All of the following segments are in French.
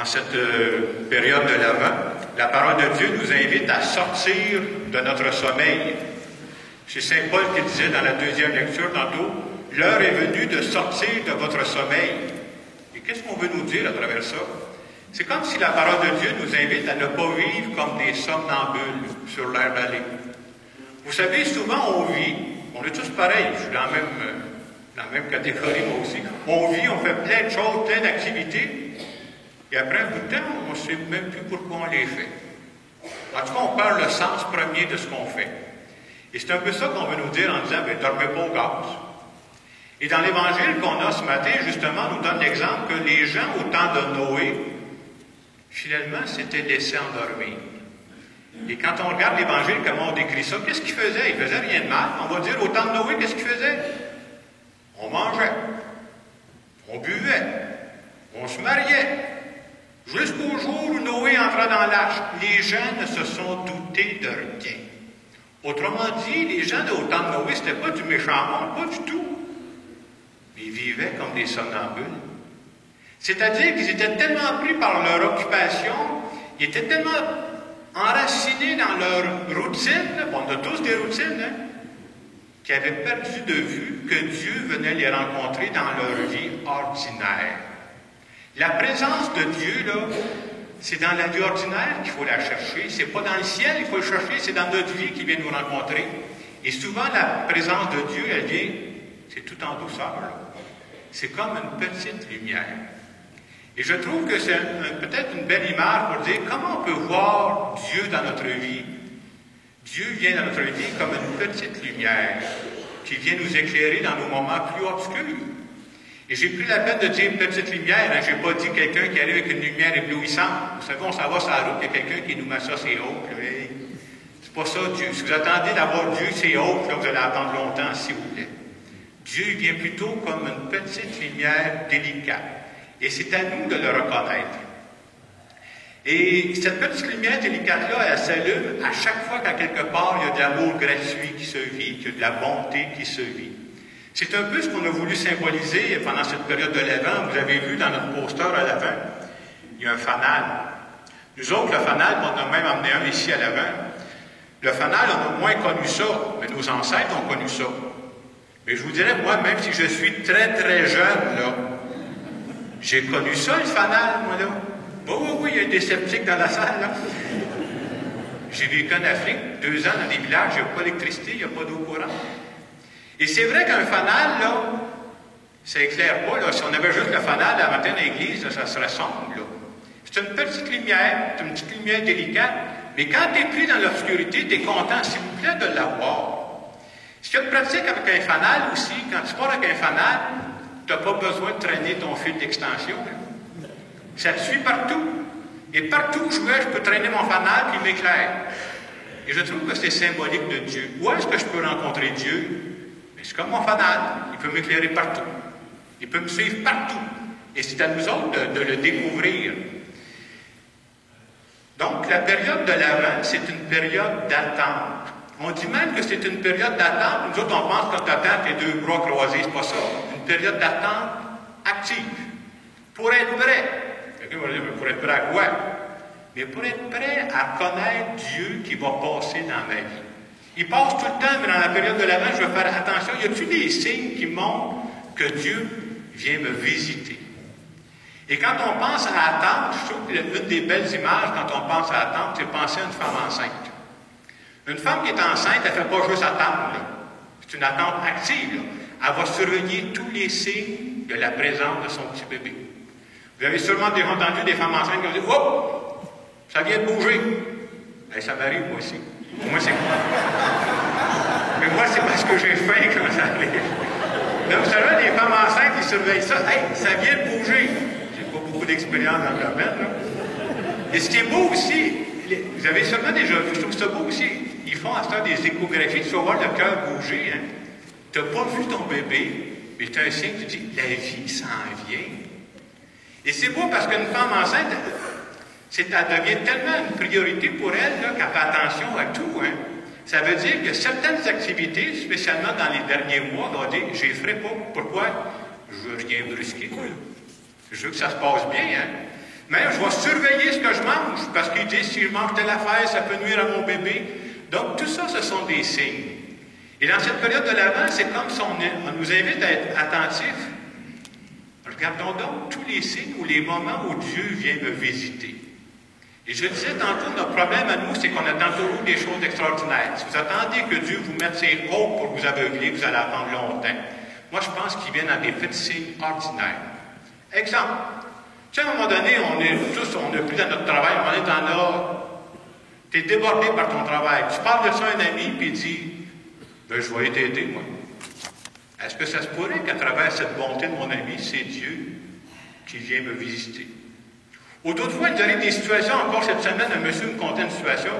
cette période de l'Avent, la parole de Dieu nous invite à sortir de notre sommeil. C'est Saint Paul qui disait dans la deuxième lecture tantôt, « L'heure est venue de sortir de votre sommeil. » Et qu'est-ce qu'on veut nous dire à travers ça? C'est comme si la parole de Dieu nous invite à ne pas vivre comme des somnambules sur l'air d'aller. Vous savez, souvent on vit, on est tous pareils, je suis dans la même catégorie moi aussi, on vit, on fait plein de choses, plein d'activités, et après un bout de temps, on ne sait même plus pourquoi on les fait. En tout cas, on perd le sens premier de ce qu'on fait. Et c'est un peu ça qu'on veut nous dire en disant, « dormez pas au gaz ». Et dans l'Évangile qu'on a ce matin, justement, nous donne l'exemple que les gens au temps de Noé, finalement, s'étaient laissés endormir. Et quand on regarde l'Évangile, comment on décrit ça, qu'est-ce qu'ils faisaient? Ils faisaient rien de mal. On va dire, au temps de Noé, qu'est-ce qu'ils faisaient? On mangeait, on buvait, on se mariait. Jusqu'au jour où Noé entra dans l'arche, les gens ne se sont doutés de rien. Autrement dit, les gens au temps de Noé, ce n'était pas du méchant monde, pas du tout. Mais ils vivaient comme des somnambules. C'est-à-dire qu'ils étaient tellement pris par leur occupation, ils étaient tellement enracinés dans leur routine, bon, on a tous des routines, qu'ils avaient perdu de vue que Dieu venait les rencontrer dans leur vie ordinaire. La présence de Dieu, là, c'est dans la vie ordinaire qu'il faut la chercher. C'est pas dans le ciel qu'il faut le chercher, c'est dans notre vie qu'il vient nous rencontrer. Et souvent, la présence de Dieu, elle vient, c'est tout en douceur, là. C'est comme une petite lumière. Et je trouve que c'est peut-être une belle image pour dire comment on peut voir Dieu dans notre vie. Dieu vient dans notre vie comme une petite lumière qui vient nous éclairer dans nos moments plus obscurs. Et j'ai pris la peine de dire petite lumière, hein. Je n'ai pas dit quelqu'un qui arrive avec une lumière éblouissante. Vous savez, on s'en va sur la route, il y a quelqu'un qui nous met ça, c'est haut. C'est pas ça, Dieu. Si vous attendez d'avoir Dieu, c'est haut, là, vous allez attendre longtemps, si vous voulez. Dieu vient plutôt comme une petite lumière délicate. Et c'est à nous de le reconnaître. Et cette petite lumière délicate-là, elle s'allume à chaque fois qu'à quelque part, il y a de l'amour gratuit qui se vit, qu'il y a de la bonté qui se vit. C'est un peu ce qu'on a voulu symboliser pendant cette période de l'Avent. Vous avez vu dans notre poster à l'Avent, il y a un fanal. Nous autres, le fanal, on a même emmené un ici à l'Avent. Le fanal, on a moins connu ça, mais nos ancêtres ont connu ça. Mais je vous dirais, moi, même si je suis très, très jeune, là, j'ai connu ça, le fanal, moi, là. Oui, il y a des sceptiques dans la salle, là. J'ai vécu en Afrique, 2 ans dans des villages, il n'y a pas d'électricité, il n'y a pas d'eau courante. Et c'est vrai qu'un fanal, là, ça éclaire pas, là. Si on avait juste le fanal à matin à l'église, là, ça serait sombre, là. C'est une petite lumière, c'est une petite lumière délicate, mais quand tu es pris dans l'obscurité, tu es content, s'il vous plaît, de l'avoir. Ce qu'il y a de pratique avec un fanal aussi, quand tu pars avec un fanal, tu n'as pas besoin de traîner ton fil d'extension. Là. Ça te suit partout. Et partout où je vais, je peux traîner mon fanal puis il m'éclaire. Et je trouve que c'est symbolique de Dieu. Où est-ce que je peux rencontrer Dieu? Mais c'est comme mon fanal. Il peut m'éclairer partout. Il peut me suivre partout. Et c'est à nous autres de le découvrir. Donc, la période de l'Avent, c'est une période d'attente. On dit même que c'est une période d'attente. Nous autres, on pense que t'attends tes 2 bras croisés, c'est pas ça. Une période d'attente active. Pour être prêt. Quelqu'un va dire, pour être prêt à quoi? Mais pour être prêt à connaître Dieu qui va passer dans ma vie. Il passe tout le temps, mais dans la période de l'Avent, je vais faire attention. Y a-t-il des signes qui montrent que Dieu vient me visiter? Et quand on pense à attendre, je trouve que l'une des belles images quand on pense à attendre, c'est penser à une femme enceinte. Une femme qui est enceinte, elle ne fait pas juste attendre. C'est une attente active. Là. Elle va surveiller tous les signes de la présence de son petit bébé. Vous avez sûrement déjà entendu des femmes enceintes qui vont dire « Oh, ça vient de bouger. » Ça m'arrive, moi aussi. Moi, c'est quoi? Mais moi, c'est parce que j'ai faim quand ça arrive. Mais vous savez, les femmes enceintes, ils surveillent ça. « Hey, ça vient de bouger. » J'ai pas beaucoup d'expérience dans le domaine. Là. Et ce qui est beau aussi, vous avez sûrement déjà vu, je trouve ça beau aussi, ils font à ce temps des échographies, tu vas voir le cœur bouger. Hein. Tu n'as pas vu ton bébé, mais tu as un signe, tu dis, la vie s'en vient. Et c'est beau parce qu'une femme enceinte, elle devient tellement une priorité pour elle qu'elle fait attention à tout. Hein. Ça veut dire que certaines activités, spécialement dans les derniers mois, on va dire, je ne les ferai pas. Pourquoi? Je ne veux rien brusquer. Je veux que ça se passe bien. Hein. Mais je vais surveiller ce que je mange, parce qu'il dit, si je mange telle affaire, ça peut nuire à mon bébé. Donc, tout ça, ce sont des signes. Et dans cette période de l'Avent, c'est comme si on nous invite à être attentifs. Regardons donc tous les signes ou les moments où Dieu vient me visiter. Et je disais tantôt, notre problème à nous, c'est qu'on attend toujours des choses extraordinaires. Si vous attendez que Dieu vous mette ses roues pour vous aveugler, vous allez attendre longtemps. Moi, je pense qu'il vient dans des petits signes ordinaires. Exemple. Tu sais, à un moment donné, on est plus dans notre travail, à un moment donné, t'en as, t'es débordé par ton travail. Tu parles de ça à un ami, puis il dit, ben, je vais t'aider, moi. Est-ce que ça se pourrait qu'à travers cette bonté de mon ami, c'est Dieu qui vient me visiter? Ou d'autres fois, il y a des situations, encore cette semaine, un monsieur me contait une situation.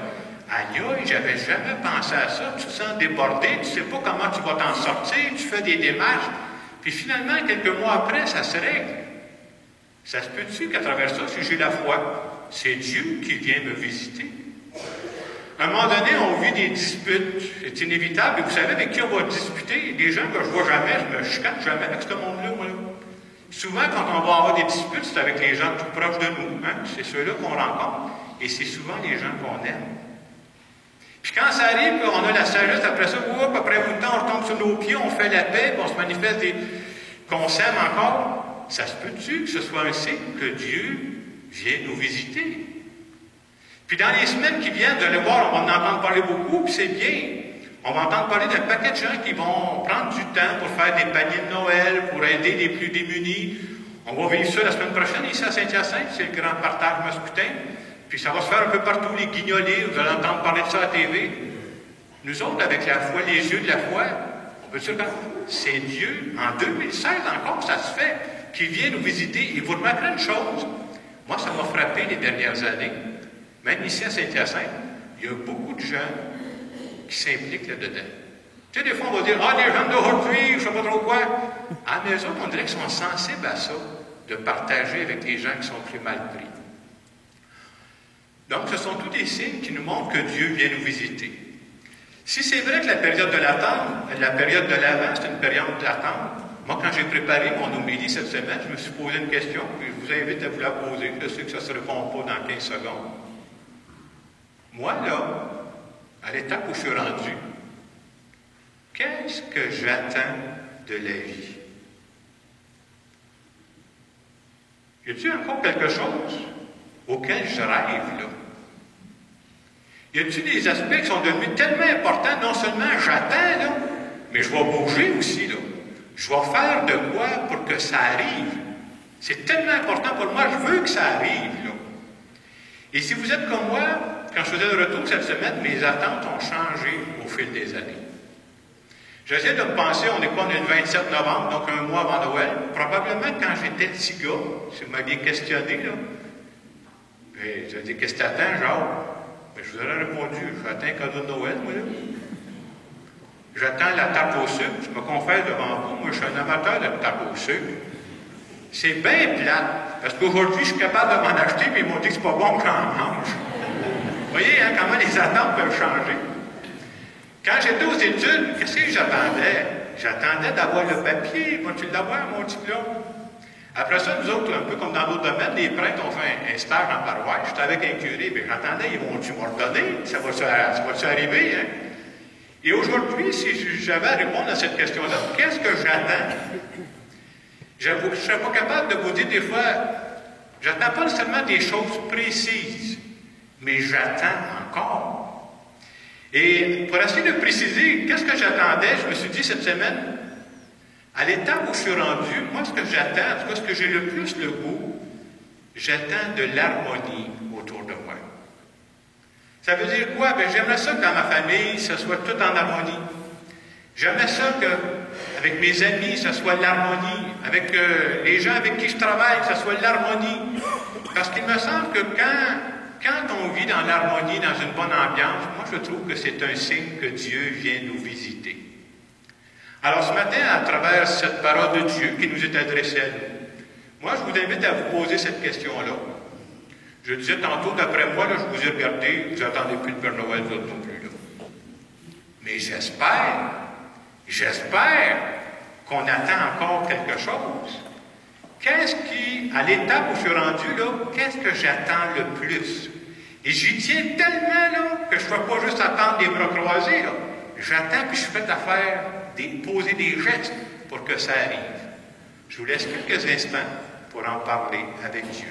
Aïe, j'avais jamais pensé à ça. Tu te sens débordé, tu ne sais pas comment tu vas t'en sortir, tu fais des démarches. Puis finalement, quelques mois après, ça se règle. Ça se peut-tu qu'à travers ça, si j'ai la foi, c'est Dieu qui vient me visiter? À un moment donné, on vit des disputes. C'est inévitable. Et vous savez avec qui on va disputer? Des gens que je vois jamais, je me chicane jamais avec ce monde-là, moi. Souvent, quand on va avoir des disputes, c'est avec les gens tout proches de nous. Hein? C'est ceux-là qu'on rencontre. Et c'est souvent les gens qu'on aime. Puis quand ça arrive, on a la sagesse, après ça, après bout de temps, on retombe sur nos pieds, on fait la paix, puis on se manifeste qu'on s'aime encore. Ça se peut-tu que ce soit un signe que Dieu vient nous visiter? Puis dans les semaines qui viennent, vous allez voir, on va en entendre parler beaucoup, puis c'est bien. On va entendre parler d'un paquet de gens qui vont prendre du temps pour faire des paniers de Noël, pour aider les plus démunis. On va vivre ça la semaine prochaine ici à Saint-Hyacinthe, c'est le grand partage masculin. Puis ça va se faire un peu partout, les guignolés, vous allez entendre parler de ça à la TV. Nous autres, avec la foi, les yeux de la foi, on peut se dire, c'est Dieu, en 2016 encore, ça se fait, qui vient nous visiter. Et vous remarquerez une chose, moi ça m'a frappé les dernières années, même ici à Saint-Hyacinthe, il y a beaucoup de gens qui s'impliquent là-dedans. Tu sais, des fois on va dire, les gens d'aujourd'hui, je ne sais pas trop quoi. Ah, mais eux autres, on dirait qu'ils sont sensibles à ça, de partager avec les gens qui sont plus mal pris. Donc, ce sont tous des signes qui nous montrent que Dieu vient nous visiter. Si c'est vrai que la période de l'attente, la période de l'Avent, c'est une période d'attente, moi, quand j'ai préparé mon homélie cette semaine, je me suis posé une question, puis je vous invite à vous la poser. Je sais que ça ne se répond pas dans 15 secondes. Moi, là, à l'étape où je suis rendu, qu'est-ce que j'attends de la vie? Y a-t-il encore quelque chose auquel je rêve, là? Y a-t-il des aspects qui sont devenus tellement importants, non seulement j'attends, là, mais je vais bouger aussi, là. Je vais faire de quoi pour que ça arrive. C'est tellement important pour moi, je veux que ça arrive, là. Et si vous êtes comme moi, quand je faisais le retour cette semaine, mes attentes ont changé au fil des années. J'essaie de me penser, on est le 27 novembre, donc un mois avant Noël. Probablement quand j'étais petit gars, si vous m'aviez questionné, là, j'ai dit, qu'est-ce que t'attends, genre? Ben, je vous aurais répondu, j'attends un cadeau de Noël, moi, là. J'attends la tarte au sucre. Je me confesse devant vous, moi, je suis un amateur de tarte au sucre. C'est bien plate, parce qu'aujourd'hui, je suis capable de m'en acheter, mais ils m'ont dit que c'est pas bon que j'en mange. Vous voyez, hein, comment les attentes peuvent changer. Quand j'étais aux études, qu'est-ce que j'attendais? J'attendais d'avoir le papier. Vas-tu l'avoir, mon diplôme? Après ça, nous autres, un peu comme dans d'autres domaines, les prêtres ont fait un stage en paroisse. J'étais avec un curé, mais j'attendais, ils vont-tu m'ordonner? Ça va-tu arriver, hein? Et aujourd'hui, si j'avais à répondre à cette question-là, qu'est-ce que j'attends? J'avoue que je ne serais pas capable de vous dire des fois, j'attends pas seulement des choses précises, mais j'attends encore. Et pour essayer de préciser, qu'est-ce que j'attendais, je me suis dit cette semaine, à l'étape où je suis rendu, moi, ce que j'attends, en tout cas, ce que j'ai le plus le goût, j'attends de l'harmonie autour de moi. Ça veut dire quoi? Bien, j'aimerais ça que dans ma famille, ça soit tout en harmonie. J'aimerais ça qu'avec mes amis, ça soit l'harmonie. Avec les gens avec qui je travaille, ça soit l'harmonie. Parce qu'il me semble que quand on vit dans l'harmonie, dans une bonne ambiance, moi, je trouve que c'est un signe que Dieu vient nous visiter. Alors, ce matin, à travers cette parole de Dieu qui nous est adressée à nous, moi, je vous invite à vous poser cette question-là. Je disais tantôt, d'après moi, là, je vous ai regardé, vous n'attendez plus le Père Noël, vous autres non plus, là. Mais j'espère qu'on attend encore quelque chose. qu'est-ce qui, à l'étape où je suis rendu, là, qu'est-ce que j'attends le plus? Et j'y tiens tellement, là, que je ne vais pas juste attendre les bras croisés, là. J'attends, puis je suis prêt à faire, poser des gestes pour que ça arrive. Je vous laisse quelques instants pour en parler avec Dieu.